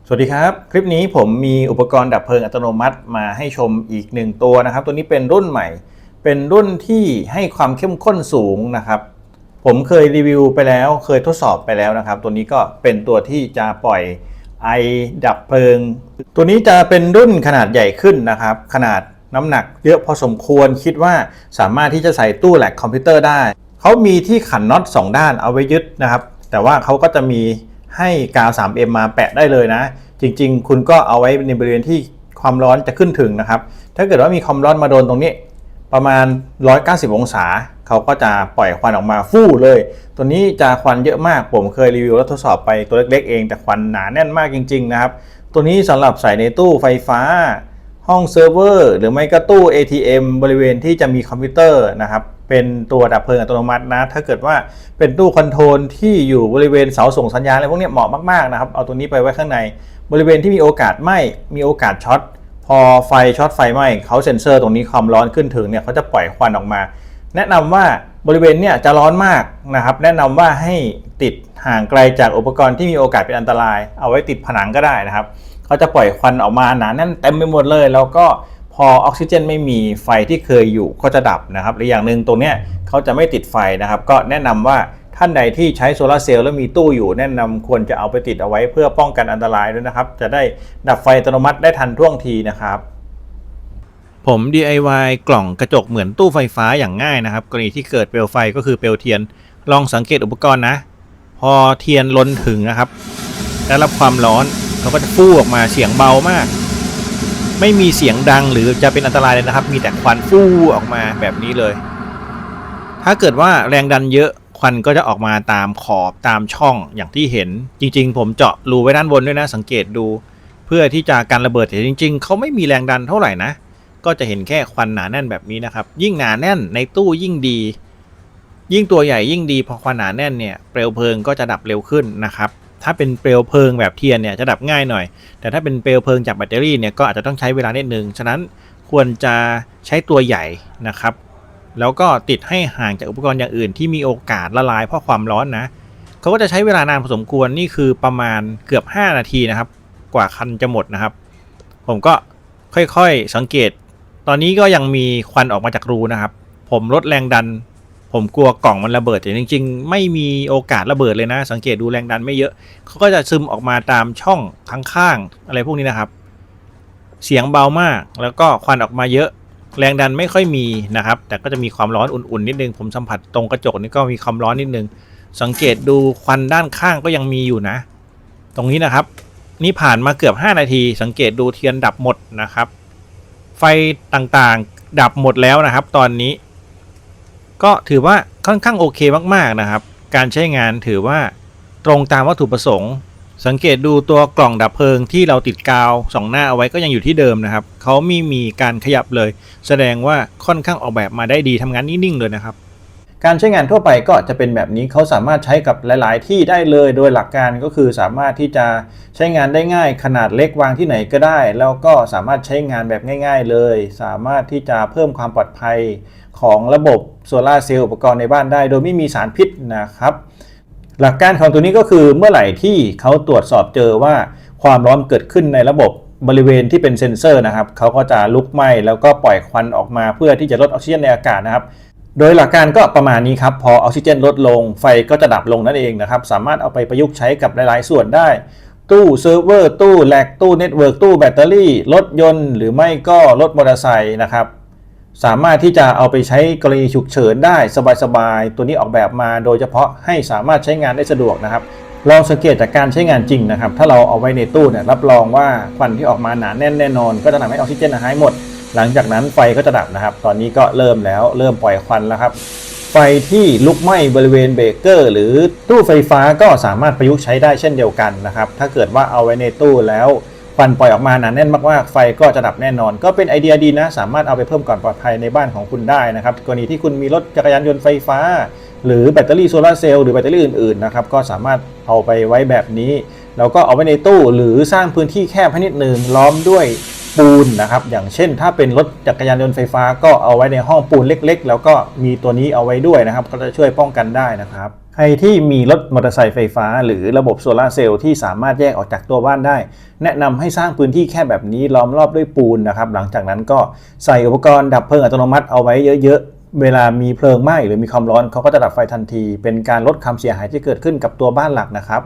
สวัสดีครับคลิปนี้ผมมีอุปกรณ์ดับเพลิงอัตโนมัติมาให้ชมอีก1ตัวนะครับตัวนี้เป็นรุ่นใหม่เป็นรุ่นที่ให้ความเข้มข้นสูงนะครับผมเคยรีวิวไปแล้วเคยทดสอบไปแล้วนะครับตัวนี้ก็เป็นตัวที่จะปล่อยไอดับเพลิงตัวนี้จะเป็นรุ่นขนาดใหญ่ขึ้นนะครับขนาดน้ำหนักเยอะพอสมควรคิดว่าสามารถที่จะใส่ตู้แหลกคอมพิวเตอร์ได้เขามีที่ขันน็อต2ด้านเอาไว้ยึดนะครับแต่ว่าเขาก็จะมีให้กาว 3M มาแปะได้เลยนะจริงๆคุณก็เอาไว้ในบริเวณที่ความร้อนจะขึ้นถึงนะครับถ้าเกิดว่ามีความร้อนมาโดนตรงนี้ประมาณ190 องศาเขาก็จะปล่อยควันออกมาฟู่เลยตัวนี้จะควันเยอะมากผมเคยรีวิวและทดสอบไปตัวเล็กๆเองแต่ควันหนาแน่นมากจริงๆนะครับตัวนี้สำหรับใส่ในตู้ไฟฟ้าห้องเซิร์ฟเวอร์หรือไม่ก็ตู้ ATM บริเวณที่จะมีคอมพิวเตอร์นะครับเป็นตัวดับเพลิงอัตโนมัตินะถ้าเกิดว่าเป็นตู้คอนโทรลที่อยู่บริเวณเสาส่งสัญญาณอะไรพวกนี้เหมาะมากๆนะครับเอาตัวนี้ไปไว้ข้างในบริเวณที่มีโอกาสไหม้มีโอกาสช็อตพอไฟช็อตไฟไหม้เขาเซ็นเซอร์ตรงนี้ความร้อนขึ้นถึงเนี่ยเขาจะปล่อยควันออกมาแนะนำว่าบริเวณเนี่ยจะร้อนมากนะครับแนะนำว่าให้ติดห่างไกลจากอุปกรณ์ที่มีโอกาสเป็นอันตรายเอาไว้ติดผนังก็ได้นะครับเขาจะปล่อยควันออกมาหนาแน่นเต็มไปหมดเลยแล้วก็พอออกซิเจนไม่มีไฟที่เคยอยู่ก็จะดับนะครับหรืออย่างหนึ่งตรงเนี้ยเขาจะไม่ติดไฟนะครับก็แนะนำว่าท่านใดที่ใช้โซลาร์เซลล์แล้วมีตู้อยู่แนะนำควรจะเอาไปติดเอาไว้เพื่อป้องกันอันตรายด้วยนะครับจะได้ดับไฟอัตโนมัติได้ทันท่วงทีนะครับผม DIY กล่องกระจกเหมือนตู้ไฟฟ้าอย่างง่ายนะครับกรณีที่เกิดเปลวไฟก็คือเปลวเทียนลองสังเกตอุปกรณ์นะพอเทียนล้นถึงนะครับได้รับความร้อนเขาก็จะฟู่ออกมาเสียงเบามากไม่มีเสียงดังหรือจะเป็นอันตรายเลยนะครับมีแต่ควันฟู่ออกมาแบบนี้เลยถ้าเกิดว่าแรงดันเยอะควันก็จะออกมาตามขอบตามช่องอย่างที่เห็นจริงๆผมเจาะรูไว้ด้านบนด้วยนะสังเกตดูเพื่อที่จะการระเบิดแต่จริงๆเขาไม่มีแรงดันเท่าไหร่นะก็จะเห็นแค่ควันหนาแน่นแบบนี้นะครับยิ่งหนาแน่นในตู้ยิ่งดียิ่งตัวใหญ่ยิ่งดีพอควันหนาแน่นเนี่ยเปลวเพลิงก็จะดับเร็วขึ้นนะครับถ้าเป็นเปลวเพลิงแบบเทียนเนี่ยจะดับง่ายหน่อยแต่ถ้าเป็นเปลวเพลิงจากแบตเตอรี่เนี่ยก็อาจจะต้องใช้เวลานิดนึงฉะนั้นควรจะใช้ตัวใหญ่นะครับแล้วก็ติดให้ห่างจากอุปกรณ์อย่างอื่นที่มีโอกาสละลายเพราะความร้อนนะเขาก็จะใช้เวลานานพอสมควรนี่คือประมาณเกือบ5 นาทีนะครับกว่าคันจะหมดนะครับผมก็ค่อยๆสังเกตตอนนี้ก็ยังมีควันออกมาจากรูนะครับผมลดแรงดันผมกลัวกล่องมันระเบิดแต่จริงๆไม่มีโอกาสระเบิดเลยนะสังเกตดูแรงดันไม่เยอะเขาก็จะซึมออกมาตามช่องทั้งข้างอะไรพวกนี้นะครับเสียงเบามากแล้วก็ควันออกมาเยอะแรงดันไม่ค่อยมีนะครับแต่ก็จะมีความร้อนอุ่นๆนิดนึงผมสัมผัสตรงกระจกนี่ก็มีความร้อนนิดนึงสังเกตดูควันด้านข้างก็ยังมีอยู่นะตรงนี้นะครับนี่ผ่านมาเกือบ5 นาทีสังเกตดูเทียนดับหมดนะครับไฟต่างๆดับหมดแล้วนะครับตอนนี้ก็ถือว่าค่อนข้างโอเคมากๆนะครับการใช้งานถือว่าตรงตามวัตถุประสงค์สังเกตดูตัวกล่องดับเพลิงที่เราติดกาว2 หน้าเอาไว้ก็ยังอยู่ที่เดิมนะครับเขาไม่มีการขยับเลยแสดงว่าค่อนข้างออกแบบมาได้ดีทำงานนิ่งๆเลยนะครับการใช้งานทั่วไปก็จะเป็นแบบนี้เขาสามารถใช้กับหลายๆที่ได้เลยโดยหลักการก็คือสามารถที่จะใช้งานได้ง่ายขนาดเล็กวางที่ไหนก็ได้แล้วก็สามารถใช้งานแบบง่ายๆเลยสามารถที่จะเพิ่มความปลอดภัยของระบบโซลาร์เซลล์อุปกรณ์ในบ้านได้โดยไม่มีสารพิษนะครับหลักการของตัวนี้ก็คือเมื่อไหร่ที่เขาตรวจสอบเจอว่าความร้อนเกิดขึ้นในระบบบริเวณที่เป็นเซ็นเซอร์นะครับเขาก็จะลุกไหม้แล้วก็ปล่อยควันออกมาเพื่อที่จะลดออกซิเจนในอากาศนะครับโดยหลักการก็ประมาณนี้ครับพอออกซิเจนลดลงไฟก็จะดับลงนั่นเองนะครับสามารถเอาไปประยุกต์ใช้กับหลายๆส่วนได้ตู้เซิร์ฟเวอร์ตู้แลกตู้เน็ตเวิร์กตู้แบตเตอรี่รถยนต์หรือไม่ก็รถมอเตอร์ไซค์นะครับสามารถที่จะเอาไปใช้กรณีฉุกเฉินได้สบายๆตัวนี้ออกแบบมาโดยเฉพาะให้สามารถใช้งานได้สะดวกนะครับลองสังเกตจากการใช้งานจริงนะครับถ้าเราเอาไว้ในตู้เนี่ยรับรองว่าควันที่ออกมาหนาแน่นแน่นอนก็จะทำให้ออกซิเจนหายหมดหลังจากนั้นไฟก็จะดับนะครับตอนนี้ก็เริ่มปล่อยควันแล้วครับไฟที่ลุกไหม้บริเวณเบรกเกอร์หรือตู้ไฟฟ้าก็สามารถประยุกต์ใช้ได้เช่นเดียวกันนะครับถ้าเกิดว่าเอาไว้ในตู้แล้วควันปล่อยออกมาหนาแน่นมากๆไฟก็จะดับแน่นอนก็เป็นไอเดียดีนะสามารถเอาไปเพิ่มความปลอดภัยในบ้านของคุณได้นะครับกรณีที่คุณมีรถจักรยานยนต์ไฟฟ้าหรือแบตเตอรี่โซลาร์เซลล์หรือแบตเตอรี่อื่นๆนะครับก็สามารถเอาไปไว้แบบนี้แล้วก็เอาไว้ในตู้หรือสร้างพื้นที่แคบให้นิดนึงล้อมด้วย ปูนนะครับอย่างเช่นถ้าเป็นรถจักรยานยนต์ไฟฟ้าก็เอาไว้ในห้องปูนเล็กๆแล้วก็มีตัวนี้เอาไว้ด้วยนะครับก็จะช่วยป้องกันได้นะครับใครที่มีรถมอเตอร์ไซค์ไฟฟ้าหรือระบบโซลาร์เซลล์ที่สามารถแยกออกจากตัวบ้านได้แนะนำให้สร้างพื้นที่แค่แบบนี้ล้อมรอบด้วยปูนนะครับหลังจากนั้นก็ใส่อุปกรณ์ดับเพลิงอัตโนมัติเอาไว้เยอะๆเวลามีเพลิงไหม้หรือมีความร้อนเขาก็จะดับไฟทันทีเป็นการลดความเสียหายที่เกิดขึ้นกับตัวบ้านหลักนะครับ